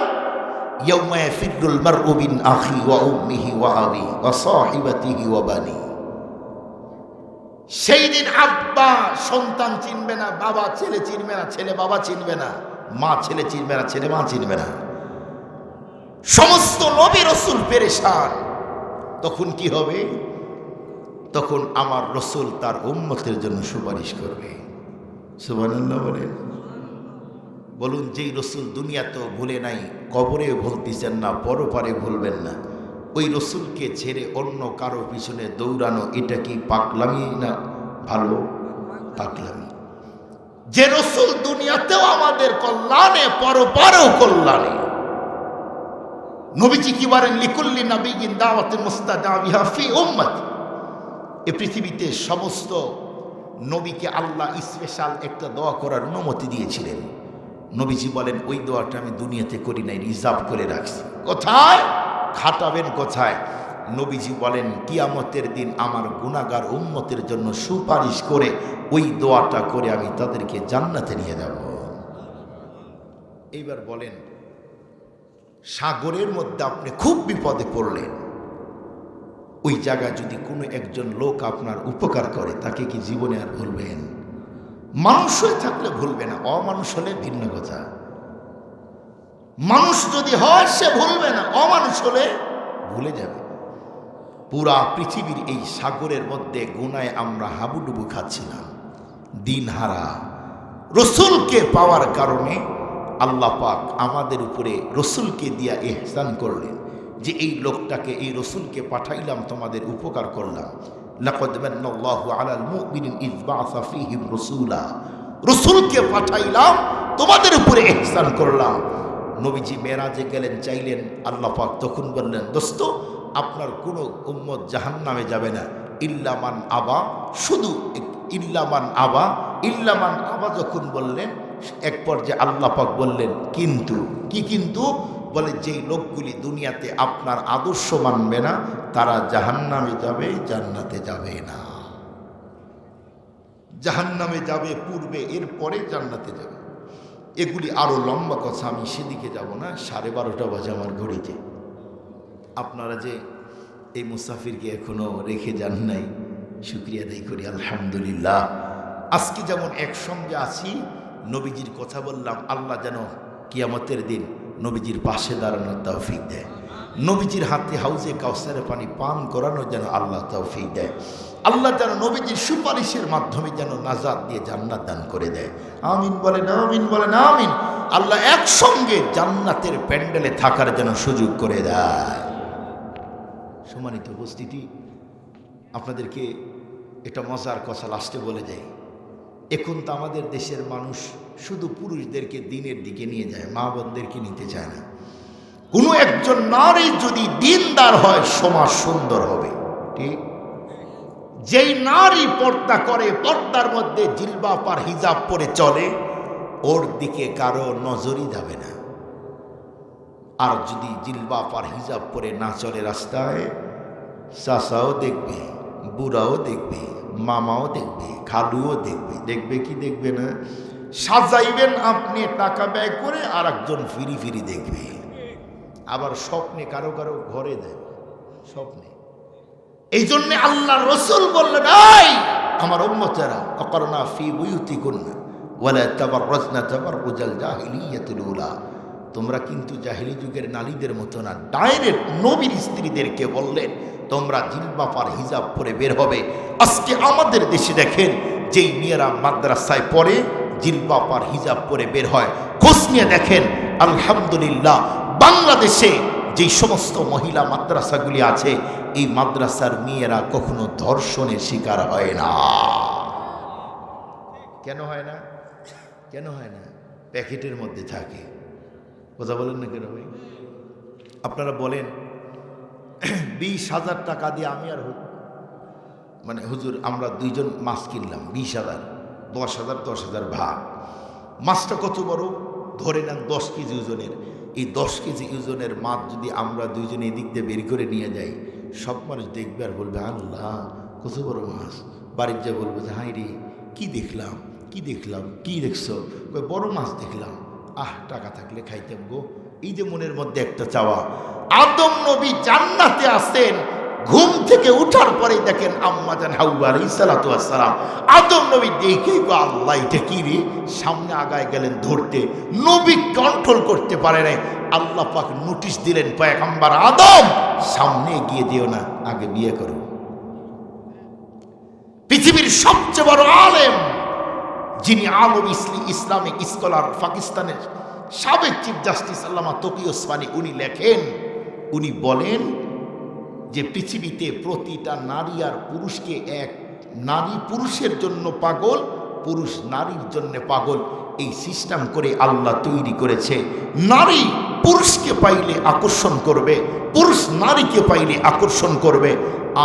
ইয়াউমা ইয়াফিরুল মারউ মিন আখি ওয়া উম্মিহি ওয়া আবি ওয়া সাহিবাতিহি ওয়া বানি। সেই দিন আব্বা সন্তান চিনবে না, বাবা ছেলে চিনবে না, ছেলে বাবা চিনবে না, মা ছেলে চিনবে না, ছেলে মা চিনবে না। সমস্ত নবী রাসূল পেরেশান। তখন কি হবে? তখন আমার রাসূল তার উম্মতের জন্য সুপারিশ করবে। সুবহানাল্লাহ বলেন। বলুন, যেই রসুল দুনিয়া তো ভুলে নাই, কবরে ভুলতেছেন না, পরপারে ভুলবেন না, ওই রসুলকে ছেড়ে অন্য কারো পিছনে দৌড়ানো এটা কি পাগলামি না ভালো? পাগলামি। যে রসুল দুনিয়াতেও আমাদের কল্যাণে, পরপারেও কল্যাণে। নবীজি কি বলেন? লিকুল্লি নাবিয়্যিন দাওয়াতুন মুস্তাজাবিহা ফি উম্মতি। এই পৃথিবীতে সমস্ত নবীকে আল্লাহ স্পেশাল একটা দোয়া করার অনুমতি দিয়েছিলেন। নবীজি বলেন, ওই দোয়াটা আমি দুনিয়াতে করি নাই, রিজার্ভ করে রাখছি। কোথায় খাটাবেন? কোথায়? নবীজি বলেন, কিয়ামতের দিন আমার গুনাহগার উম্মতের জন্য সুপারিশ করে ওই দোয়াটা করে আমি তাদেরকে জান্নাতে নিয়ে যাব। এইবার বলেন, সাগরের মধ্যে আপনি খুব বিপদে পড়লেন, ওই জায়গায় যদি কোনো একজন লোক আপনার উপকার করে, তাকে কি জীবনে আর ভুলবেন? মানুষ হয়ে থাকলে ভুলবে না, অমানুষ হলে ভিন্ন কথা। মানুষ যদি হয় সে ভুলবে না, অমানুষ হলে ভুলে যাবে। পুরা পৃথিবীর এই সাগরের মধ্যে গুনায় আমরা হাবুডুবু খাচ্ছিলাম, দিনহারা। রসুলকে পাওয়ার কারণে আল্লাহ পাক আমাদের উপরে রসুলকে দিয়া ইহসান করলেন, যে এই লোকটাকে, এই রসুলকে পাঠাইলাম, তোমাদের উপকার করলাম। লাকাদ মান্নাল্লাহু আলাল মুমিনিন ইয বাআসা ফীহিম রাসূলা। রসুলকে পাঠাইলাম, তোমাদের উপরে ইহসান করলাম। নবীজি মেরাজে গেলেন, চাইলেন, আল্লাহ পাক তখন বললেন, দোস্ত, আপনার কোনো উম্মত জাহান্নামে যাবে না ইল্লা মান আবা। শুধু ইল্লামান আবা, ইল্লামান আবা যখন বললেন, এক পর্যায়ে আল্লাহ পাক বললেন, কিন্তু কি? কিন্তু বলে, যেই লোকগুলি দুনিয়াতে আপনার আদর্শ মানবে না, তারা জাহান্নামে যাবে, জান্নাতে যাবে না। জাহান্নামে যাবে পূর্বে, এরপরে জান্নাতে যাবে। এগুলি আরো লম্বা কথা, আমি সেদিকে যাব না। 12:30 বাজে আমার ঘড়িতে। আপনারা যে এই মুসাফিরকে এখনো রেখে যান নাই, শুকরিয়া আদায় করি, আলহামদুলিল্লাহ। আজকে যেমন একসঙ্গে আছি, নবীজির কথা বললাম, আল্লাহ যেন কিয়ামতের দিন নবীজির পাশে দাঁড়ানোর তৌফিক দেয়। নবীজির হাতে হাউজে কাউসারের পানি পান করানো যেন আল্লাহ তৌফিক দেয়। আল্লাহ যেন নবীজির সুপারিশের মাধ্যমে যেন নাজাত দিয়ে জান্নাত দান করে দেয়। আমিন বলেন, আমিন বলেন, আমিন। আল্লাহ একসঙ্গে জান্নাতের প্যান্ডেলে থাকার যেন সুযোগ করে দেয়। সম্মানিত উপস্থিতি, আপনাদেরকে এটা মজার কথা লাস্টে বলে দেয়। এখন তো আমাদের দেশের মানুষ শুধু পুরুষদেরকে দিনের দিকে নিয়ে যায়, মা বোনদেরকে নিতে চায় না। কোনো একজন নারী যদি দিনদার হয়, সমাজ সুন্দর হবে। ঠিক, যেই নারী পর্দা করে, পর্দার মধ্যে জিলবাব আর হিজাব পরে চলে, ওর দিকে কারো নজরই যাবে না। আর যদি জিলবাব আর হিজাব পরে না চলে রাস্তায়, চাচাও দেখবে, বুড়াও দেখবে, মামাও দেখবে, খালুও দেখবে। দেখবে কি দেখবে না? সাজাইবেন আপনি টাকা ব্যয় করে, আর একজন ফিরি ফিরি দেখবে। আবার স্বপ্নে কারো কারো ঘরে দেয়, স্বপ্নে। এই জন্য আল্লাহ রসুল বললেন, এই আমার উম্মতেরা, আকারনা ফি বুয়ুতিকুন্না ওয়ালা তাবাররাজনা তাবাররুজাল জাহিলিয়াতুল উলা। তোমরা কিন্তু জাহিলি যুগের নারীদের মতো না। ডাইরেক্ট নবীর স্ত্রীদেরকে বললেন, তোমরা জিলবাব আর হিজাব পরে বের হবে। আজকে আমাদের দেশে দেখেন, যেই মেয়েরা মাদ্রাসায় পড়ে, জিলবাব আর হিজাব পরে বের হয়, খোঁজ নিয়ে দেখেন, আলহামদুলিল্লাহ, বাংলাদেশে যেই সমস্ত মহিলা মাদ্রাসাগুলি আছে, এই মাদ্রাসার মেয়েরা কখনো ধর্ষণের শিকার হয় না। কেন হয় না? কেন হয় না? প্যাকেটের মধ্যে থাকে। কথা বলেন না কেন ভাই? আপনারা বলেন, 20,000 টাকা দিয়ে আমি আর মানে হুজুর আমরা দুইজন মাছ কিনলাম, 20,000, 10,000, 10,000 ভাগ। মাছটা কত বড়? ধরে নেন 10 কেজি ওজনের। এই 10 কেজি ওজনের মাছ যদি আমরা দুইজনে এদিক দিয়ে বের করে নিয়ে যাই, সব মানুষ দেখবে আর বলবে, আল্লাহ কত বড় মাছ। বাড়ির যা বলবে যে, হাই রে, কি দেখলাম, কি দেখলাম, কি দেখছো? বড় মাছ দেখলাম। টাকা থাকলে খাইতাম গো। এই যে মনের মধ্যে একটা চাওয়া। আদম নবী জান্নাতে আসেন, ঘুম থেকে উঠার পরে দেখেন আম্মা জান হাওয়া আলাইহিস সালাতু ওয়াস সালাম। আদম নবী দেখে গো, আল্লাহ এটা কি রে? সামনে আগায় গেলেন ধরতে, নবী কন্ট্রোল করতে পারে নাই। আল্লাহ পাক নোটিশ দিলেন, পয়গম্বর আদম, সামনে গিয়ে দিও না, আগে বিয়ে করো। পৃথিবীর সবচেয়ে বড় আলেম, যিনি আলম ইসলামিক স্কলার, পাকিস্তানের সাবেক চিফ জাস্টিস আল্লামা তকি ওসমানী, উনি লেখেন, উনি বলেন যে পৃথিবীতে প্রতিটা নারী আর পুরুষকে এক, নারী পুরুষের জন্য পাগল, পুরুষ নারীর জন্য পাগল, এই সিস্টেম করে আল্লাহ তৈরি করেছে। নারী পুরুষকে পাইলে আকর্ষণ করবে, পুরুষ নারীকে পাইলে আকর্ষণ করবে,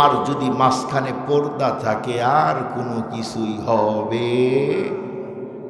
আর যদি মাঝখানে পর্দা থাকে আর কোনো কিছুই হবে